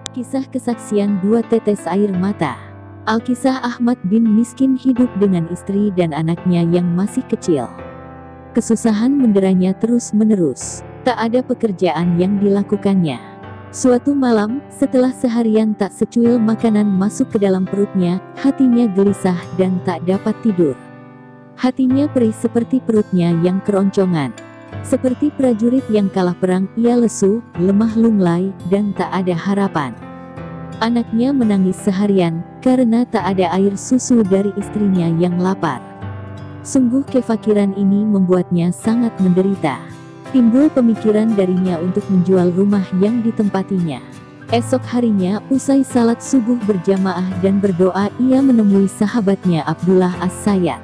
Kisah kesaksian dua tetes air mata. Alkisah Ahmad bin miskin hidup dengan istri dan anaknya yang masih kecil. Kesusahan menderanya terus-menerus. Tak ada pekerjaan yang dilakukannya. Suatu malam, setelah seharian tak secuil makanan masuk ke dalam perutnya, hatinya gelisah dan tak dapat tidur. Hatinya perih seperti perutnya yang keroncongan. Seperti prajurit yang kalah perang, ia lesu, lemah lunglai, dan tak ada harapan. Anaknya menangis seharian, karena tak ada air susu dari istrinya yang lapar. Sungguh kefakiran ini membuatnya sangat menderita. Timbul pemikiran darinya untuk menjual rumah yang ditempatinya. Esok harinya, usai salat subuh berjamaah dan berdoa, ia menemui sahabatnya Abdullah As-Sayyad.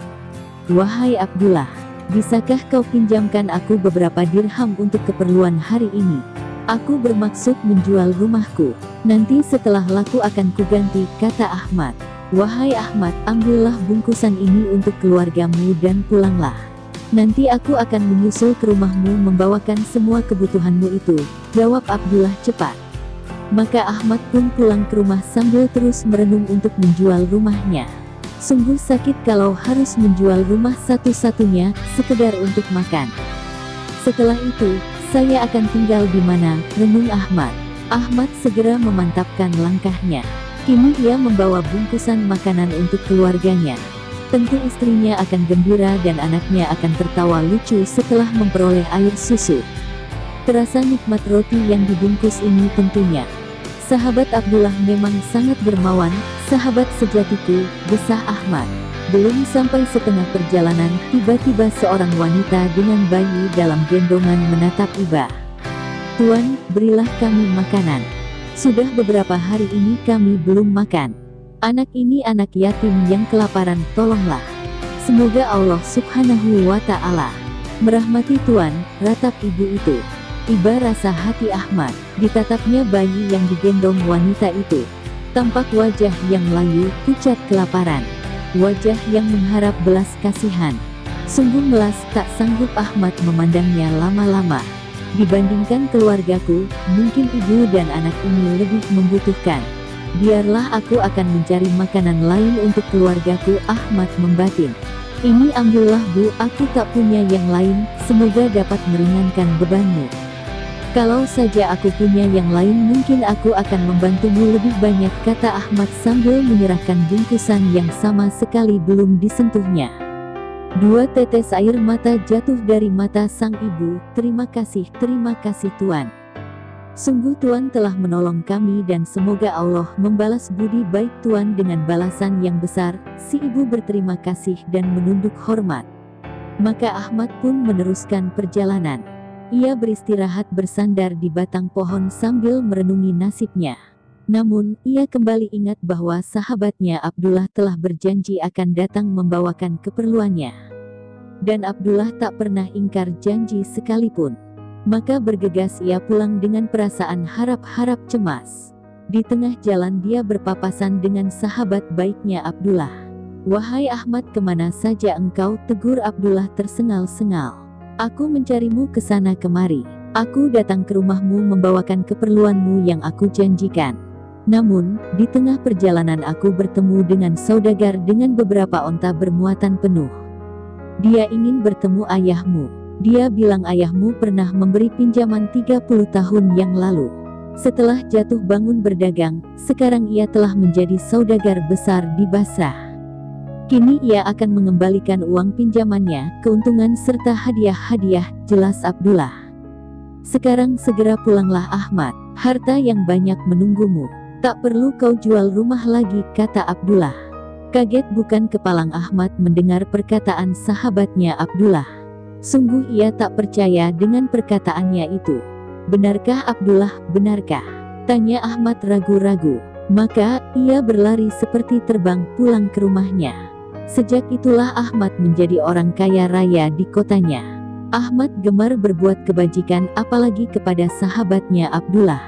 "Wahai Abdullah, bisakah kau pinjamkan aku beberapa dirham untuk keperluan hari ini? Aku bermaksud menjual rumahku. Nanti setelah laku akan kuganti," kata Ahmad. "Wahai Ahmad, ambillah bungkusan ini untuk keluargamu dan pulanglah. Nanti aku akan menyusul ke rumahmu membawakan semua kebutuhanmu itu," jawab Abdullah cepat. Maka Ahmad pun pulang ke rumah sambil terus merenung untuk menjual rumahnya. Sungguh sakit kalau harus menjual rumah satu-satunya, sekedar untuk makan. "Setelah itu, saya akan tinggal di mana?" renung Ahmad. Ahmad segera memantapkan langkahnya. Kini ia membawa bungkusan makanan untuk keluarganya. Tentu istrinya akan gembira dan anaknya akan tertawa lucu setelah memperoleh air susu. Terasa nikmat roti yang dibungkus ini tentunya. "Sahabat Abdullah memang sangat dermawan, sahabat sejatiku," desah Ahmad. Belum sampai setengah perjalanan, tiba-tiba seorang wanita dengan bayi dalam gendongan menatap Iba. "Tuan, berilah kami makanan. Sudah beberapa hari ini kami belum makan. Anak ini anak yatim yang kelaparan, tolonglah. Semoga Allah Subhanahu wa Ta'ala merahmati Tuan," ratap ibu itu. Iba rasa hati Ahmad, ditatapnya bayi yang digendong wanita itu. Tampak wajah yang layu, pucat kelaparan. Wajah yang mengharap belas kasihan. Sungguh melas, tak sanggup Ahmad memandangnya lama-lama. "Dibandingkan keluargaku, mungkin ibu dan anak ini lebih membutuhkan. Biarlah aku akan mencari makanan lain untuk keluargaku," Ahmad membatin. "Ini ambillah Bu, aku tak punya yang lain, semoga dapat meringankan bebanmu. Kalau saja aku punya yang lain mungkin aku akan membantumu lebih banyak," kata Ahmad sambil menyerahkan bungkusan yang sama sekali belum disentuhnya. Dua tetes air mata jatuh dari mata sang ibu. Terima kasih Tuan. Sungguh Tuan telah menolong kami dan semoga Allah membalas budi baik Tuan dengan balasan yang besar." Si ibu berterima kasih dan menunduk hormat. Maka Ahmad pun meneruskan perjalanan. Ia beristirahat bersandar di batang pohon sambil merenungi nasibnya. Namun, ia kembali ingat bahwa sahabatnya Abdullah telah berjanji akan datang membawakan keperluannya. Dan Abdullah tak pernah ingkar janji sekalipun. Maka bergegas ia pulang dengan perasaan harap-harap cemas. Di tengah jalan dia berpapasan dengan sahabat baiknya Abdullah. "Wahai Ahmad, kemana saja engkau?" tegur Abdullah tersengal-sengal. "Aku mencarimu ke sana kemari. Aku datang ke rumahmu membawakan keperluanmu yang aku janjikan. Namun, di tengah perjalanan aku bertemu dengan saudagar dengan beberapa onta bermuatan penuh. Dia ingin bertemu ayahmu. Dia bilang ayahmu pernah memberi pinjaman 30 tahun yang lalu. Setelah jatuh bangun berdagang, sekarang ia telah menjadi saudagar besar di Basrah. Kini ia akan mengembalikan uang pinjamannya, keuntungan serta hadiah-hadiah," jelas Abdullah. "Sekarang segera pulanglah Ahmad, harta yang banyak menunggumu. Tak perlu kau jual rumah lagi," kata Abdullah. Kaget bukan kepalang Ahmad mendengar perkataan sahabatnya Abdullah. Sungguh ia tak percaya dengan perkataannya itu. "Benarkah Abdullah, benarkah?" tanya Ahmad ragu-ragu. Maka, ia berlari seperti terbang pulang ke rumahnya. Sejak itulah Ahmad menjadi orang kaya raya di kotanya. Ahmad gemar berbuat kebajikan apalagi kepada sahabatnya Abdullah.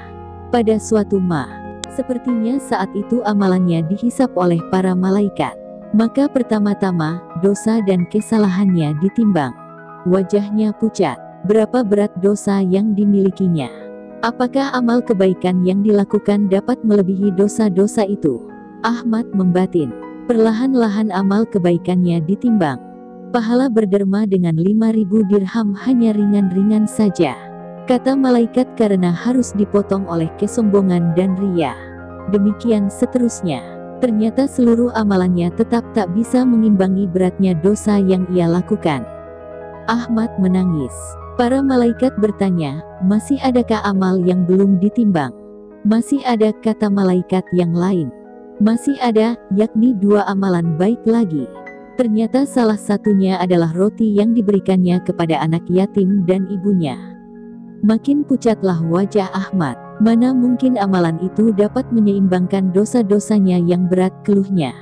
Pada suatu sepertinya saat itu amalannya dihisap oleh para malaikat. Maka pertama-tama, dosa dan kesalahannya ditimbang. Wajahnya pucat. Berapa berat dosa yang dimilikinya? Apakah amal kebaikan yang dilakukan dapat melebihi dosa-dosa itu? Ahmad membatin. Perlahan-lahan amal kebaikannya ditimbang. Pahala berderma dengan 5.000 dirham hanya ringan-ringan saja, kata malaikat, karena harus dipotong oleh kesombongan dan riya. Demikian seterusnya. Ternyata seluruh amalannya tetap tak bisa mengimbangi beratnya dosa yang ia lakukan. Ahmad menangis. Para malaikat bertanya, masih adakah amal yang belum ditimbang? Masih ada, kata malaikat yang lain. Masih ada, yakni 2 amalan baik lagi. Ternyata salah satunya adalah roti yang diberikannya kepada anak yatim dan ibunya. Makin pucatlah wajah Ahmad. Mana mungkin amalan itu dapat menyeimbangkan dosa-dosanya yang berat, keluhnya.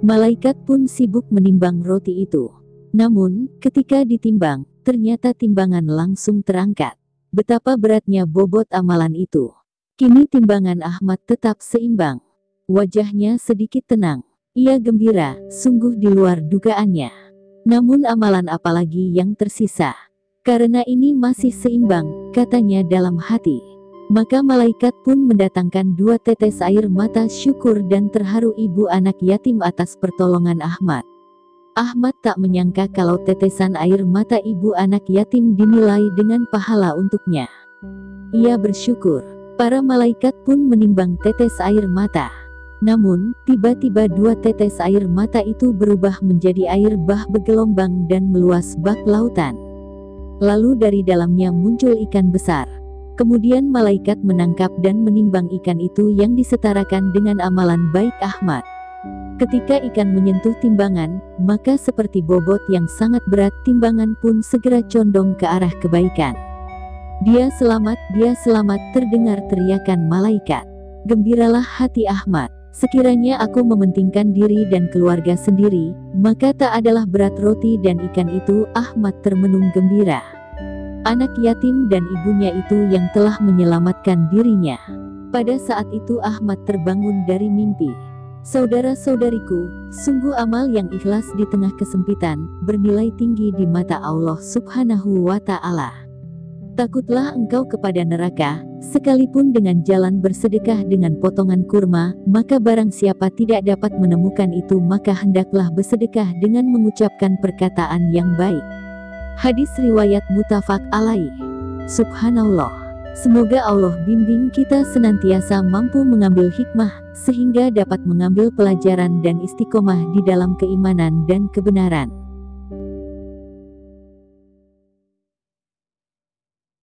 Malaikat pun sibuk menimbang roti itu. Namun, ketika ditimbang, ternyata timbangan langsung terangkat. Betapa beratnya bobot amalan itu. Kini timbangan Ahmad tetap seimbang. Wajahnya sedikit tenang. Ia gembira, sungguh di luar dugaannya. Namun amalan apalagi yang tersisa? Karena ini masih seimbang, katanya dalam hati. Maka malaikat pun mendatangkan 2 tetes air mata syukur dan terharu ibu anak yatim atas pertolongan Ahmad. Ahmad tak menyangka kalau tetesan air mata ibu anak yatim dinilai dengan pahala untuknya. Ia bersyukur. Para malaikat pun menimbang tetes air mata. Namun, tiba-tiba 2 tetes air mata itu berubah menjadi air bah bergelombang dan meluas bak lautan. Lalu dari dalamnya muncul ikan besar. Kemudian malaikat menangkap dan menimbang ikan itu yang disetarakan dengan amalan baik Ahmad. Ketika ikan menyentuh timbangan, maka seperti bobot yang sangat berat, timbangan pun segera condong ke arah kebaikan. Dia selamat, terdengar teriakan malaikat. Gembiralah hati Ahmad. Sekiranya aku mementingkan diri dan keluarga sendiri, maka tak adalah berat roti dan ikan itu. Ahmad termenung gembira. Anak yatim dan ibunya itu yang telah menyelamatkan dirinya. Pada saat itu Ahmad terbangun dari mimpi. Saudara-saudariku, sungguh amal yang ikhlas di tengah kesempitan, bernilai tinggi di mata Allah Subhanahu wa Ta'ala. Takutlah engkau kepada neraka, sekalipun dengan jalan bersedekah dengan potongan kurma, maka barang siapa tidak dapat menemukan itu, maka hendaklah bersedekah dengan mengucapkan perkataan yang baik. Hadis riwayat muttafaq alaih. Subhanallah. Semoga Allah bimbing kita senantiasa mampu mengambil hikmah, sehingga dapat mengambil pelajaran dan istiqomah di dalam keimanan dan kebenaran.